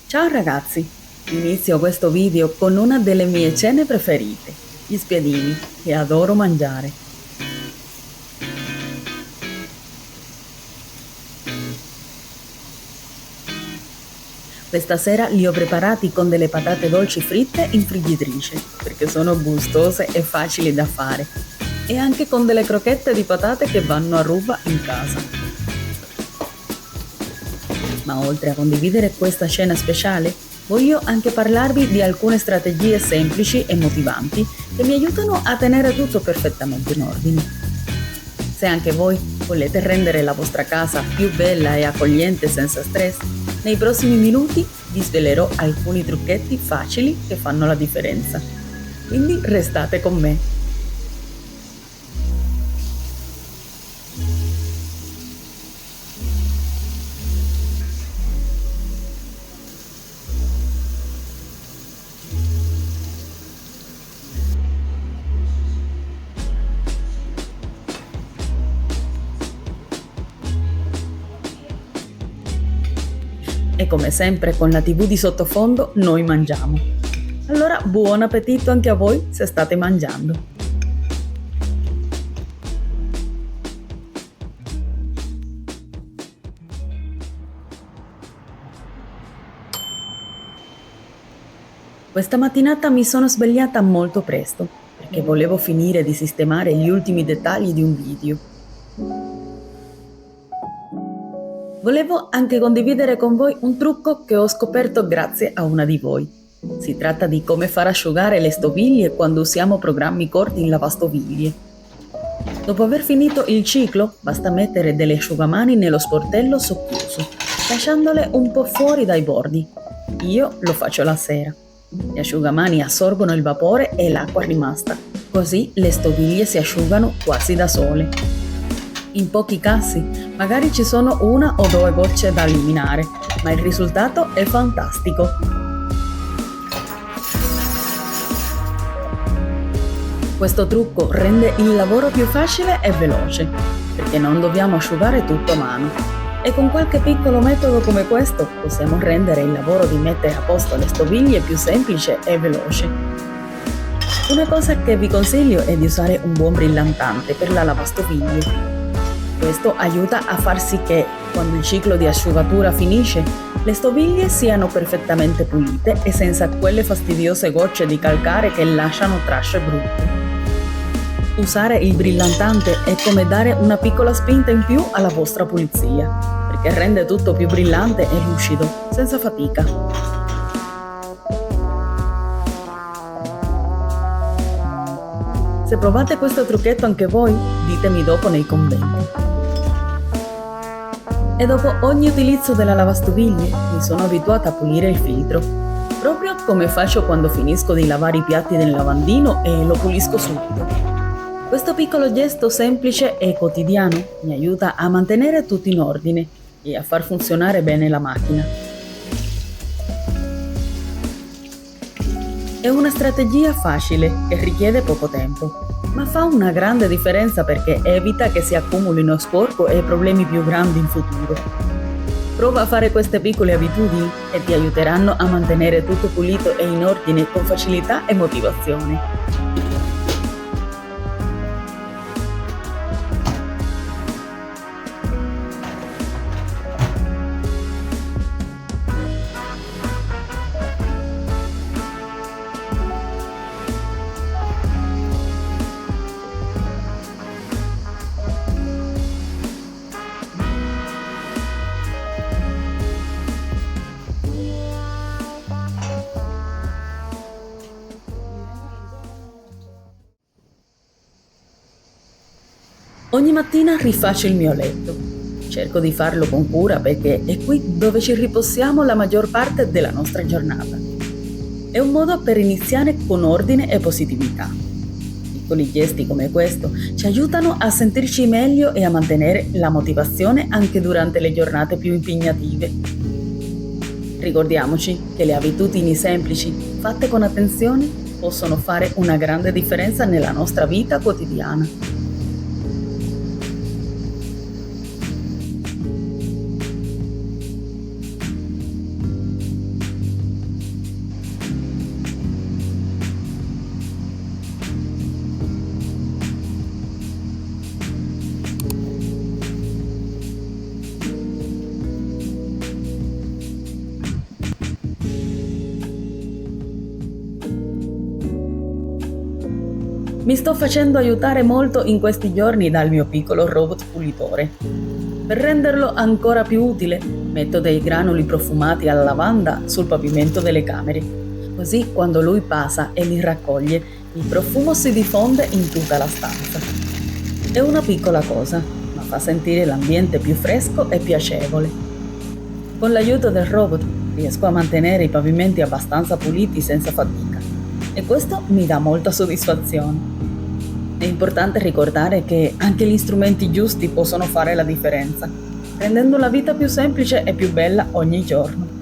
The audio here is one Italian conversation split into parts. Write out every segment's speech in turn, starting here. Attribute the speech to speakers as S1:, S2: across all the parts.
S1: Ciao ragazzi, inizio questo video con una delle mie cene preferite, gli spiedini, che adoro mangiare. Questa sera li ho preparati con delle patate dolci fritte in friggitrice, perché sono gustose e facili da fare, e anche con delle crocchette di patate che vanno a ruba in casa. Ma oltre a condividere questa cena speciale, voglio anche parlarvi di alcune strategie semplici e motivanti che mi aiutano a tenere tutto perfettamente in ordine. Se anche voi volete rendere la vostra casa più bella e accogliente senza stress, nei prossimi minuti vi svelerò alcuni trucchetti facili che fanno la differenza. Quindi restate con me. E come sempre con la TV di sottofondo noi mangiamo. Allora buon appetito anche a voi se state mangiando. Questa mattinata mi sono svegliata molto presto perché volevo finire di sistemare gli ultimi dettagli di un video. Volevo anche condividere con voi un trucco che ho scoperto grazie a una di voi. Si tratta di come far asciugare le stoviglie quando usiamo programmi corti in lavastoviglie. Dopo aver finito il ciclo, basta mettere delle asciugamani nello sportello socchiuso, lasciandole un po' fuori dai bordi. Io lo faccio la sera. Gli asciugamani assorbono il vapore e l'acqua rimasta, così le stoviglie si asciugano quasi da sole. In pochi casi, magari ci sono una o due gocce da eliminare, ma il risultato è fantastico. Questo trucco rende il lavoro più facile e veloce, perché non dobbiamo asciugare tutto a mano. E con qualche piccolo metodo come questo possiamo rendere il lavoro di mettere a posto le stoviglie più semplice e veloce. Una cosa che vi consiglio è di usare un buon brillantante per la lavastoviglie. Questo aiuta a far sì che, quando il ciclo di asciugatura finisce, le stoviglie siano perfettamente pulite e senza quelle fastidiose gocce di calcare che lasciano tracce brutte. Usare il brillantante è come dare una piccola spinta in più alla vostra pulizia, perché rende tutto più brillante e lucido, senza fatica. Se provate questo trucchetto anche voi, ditemi dopo nei commenti. E dopo ogni utilizzo della lavastoviglie mi sono abituata a pulire il filtro, proprio come faccio quando finisco di lavare i piatti nel lavandino e lo pulisco subito. Questo piccolo gesto semplice e quotidiano mi aiuta a mantenere tutto in ordine e a far funzionare bene la macchina. È una strategia facile che richiede poco tempo, ma fa una grande differenza perché evita che si accumulino sporco e problemi più grandi in futuro. Prova a fare queste piccole abitudini e ti aiuteranno a mantenere tutto pulito e in ordine con facilità e motivazione. Ogni mattina rifaccio il mio letto. Cerco di farlo con cura perché è qui dove ci riposiamo la maggior parte della nostra giornata. È un modo per iniziare con ordine e positività. Piccoli gesti come questo ci aiutano a sentirci meglio e a mantenere la motivazione anche durante le giornate più impegnative. Ricordiamoci che le abitudini semplici, fatte con attenzione, possono fare una grande differenza nella nostra vita quotidiana. Mi sto facendo aiutare molto in questi giorni dal mio piccolo robot pulitore. Per renderlo ancora più utile, metto dei granuli profumati alla lavanda sul pavimento delle camere. Così quando lui passa e li raccoglie, il profumo si diffonde in tutta la stanza. È una piccola cosa, ma fa sentire l'ambiente più fresco e piacevole. Con l'aiuto del robot riesco a mantenere i pavimenti abbastanza puliti senza fatica e questo mi dà molta soddisfazione. È importante ricordare che anche gli strumenti giusti possono fare la differenza, rendendo la vita più semplice e più bella ogni giorno.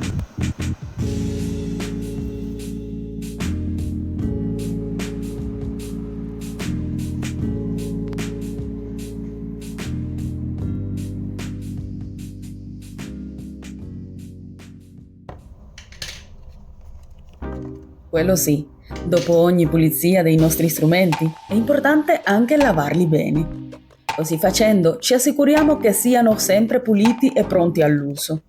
S1: Quello sì, dopo ogni pulizia dei nostri strumenti è importante anche lavarli bene. Così facendo ci assicuriamo che siano sempre puliti e pronti all'uso.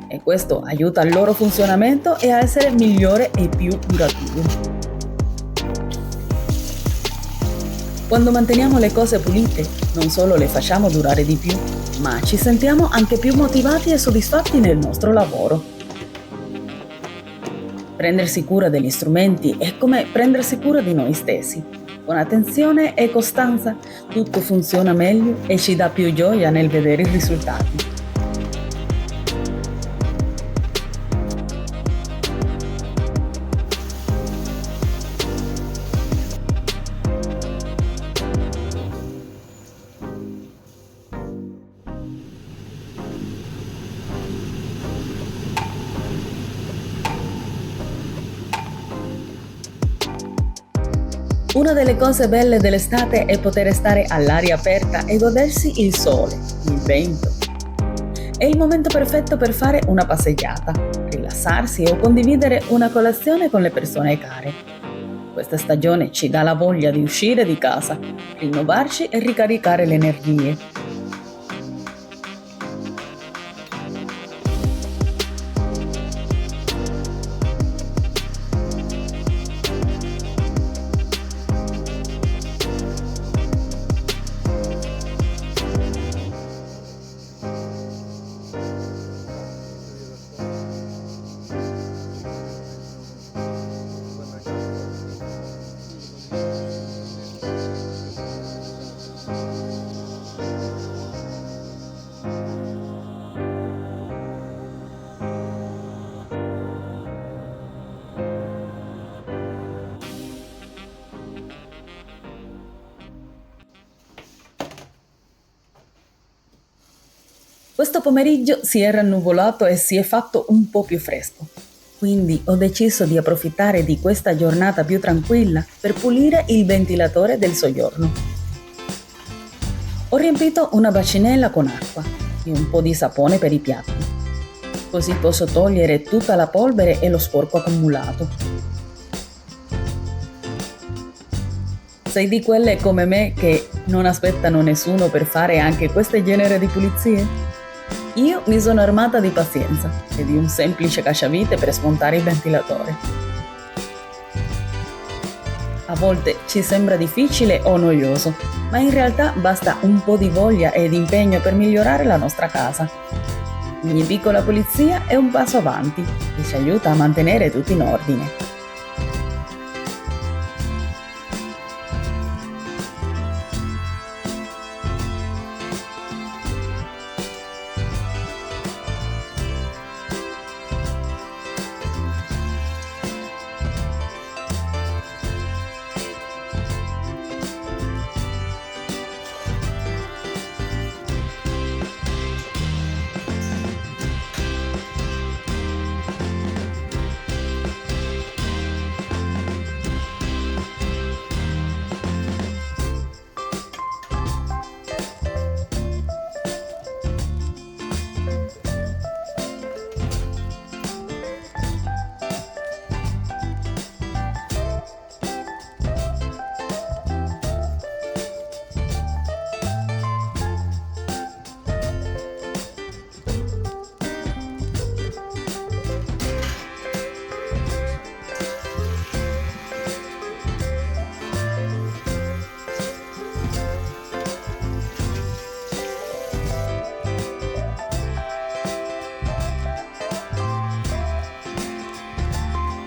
S1: E questo aiuta al loro funzionamento e a essere migliore e più duraturo. Quando manteniamo le cose pulite, non solo le facciamo durare di più, ma ci sentiamo anche più motivati e soddisfatti nel nostro lavoro. Prendersi cura degli strumenti è come prendersi cura di noi stessi. Con attenzione e costanza tutto funziona meglio e ci dà più gioia nel vedere i risultati. Una delle cose belle dell'estate è poter stare all'aria aperta e godersi il sole, il vento. È il momento perfetto per fare una passeggiata, rilassarsi o condividere una colazione con le persone care. Questa stagione ci dà la voglia di uscire di casa, rinnovarci e ricaricare le energie. Questo pomeriggio si è rannuvolato e si è fatto un po' più fresco, quindi ho deciso di approfittare di questa giornata più tranquilla per pulire il ventilatore del soggiorno. Ho riempito una bacinella con acqua e un po' di sapone per i piatti, così posso togliere tutta la polvere e lo sporco accumulato. Sei di quelle come me che non aspettano nessuno per fare anche questo genere di pulizie? Io mi sono armata di pazienza e di un semplice cacciavite per smontare il ventilatore. A volte ci sembra difficile o noioso, ma in realtà basta un po' di voglia ed impegno per migliorare la nostra casa. Ogni piccola pulizia è un passo avanti e ci aiuta a mantenere tutto in ordine.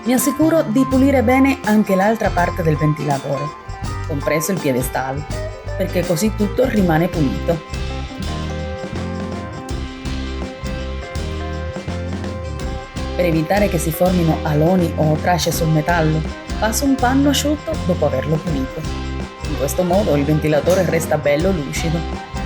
S1: Mi assicuro di pulire bene anche l'altra parte del ventilatore, compreso il piedistallo, perché così tutto rimane pulito. Per evitare che si formino aloni o tracce sul metallo, passo un panno asciutto dopo averlo pulito. In questo modo il ventilatore resta bello lucido.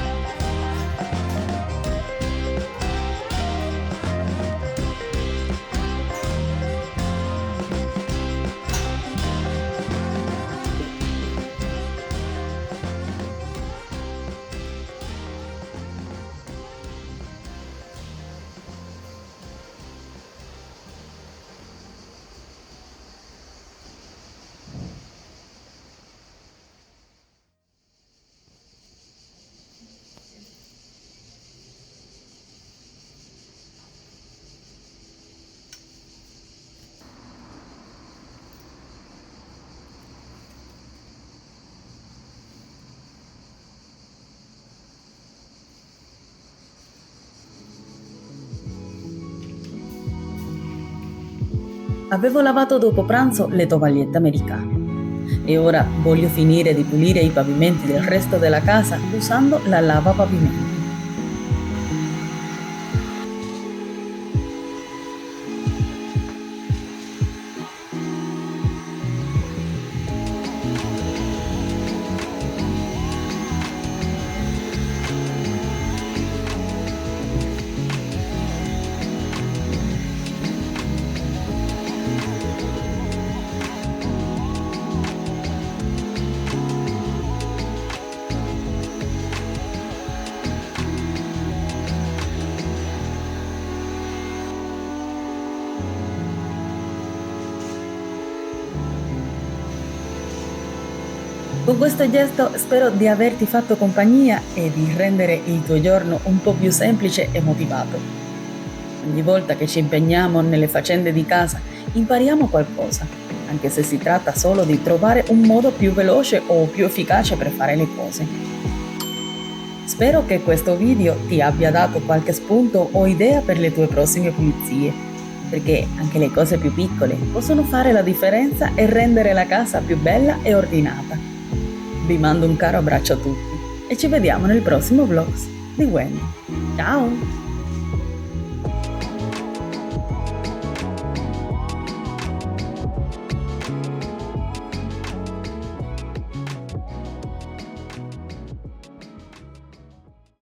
S1: Avevo lavato dopo pranzo le tovagliette americane e ora voglio finire di pulire i pavimenti del resto della casa usando la lavapavimenti. Con questo gesto spero di averti fatto compagnia e di rendere il tuo giorno un po' più semplice e motivato. Ogni volta che ci impegniamo nelle faccende di casa impariamo qualcosa, anche se si tratta solo di trovare un modo più veloce o più efficace per fare le cose. Spero che questo video ti abbia dato qualche spunto o idea per le tue prossime pulizie, perché anche le cose più piccole possono fare la differenza e rendere la casa più bella e ordinata. Vi mando un caro abbraccio a tutti e ci vediamo nel prossimo vlog di Wendy. Ciao!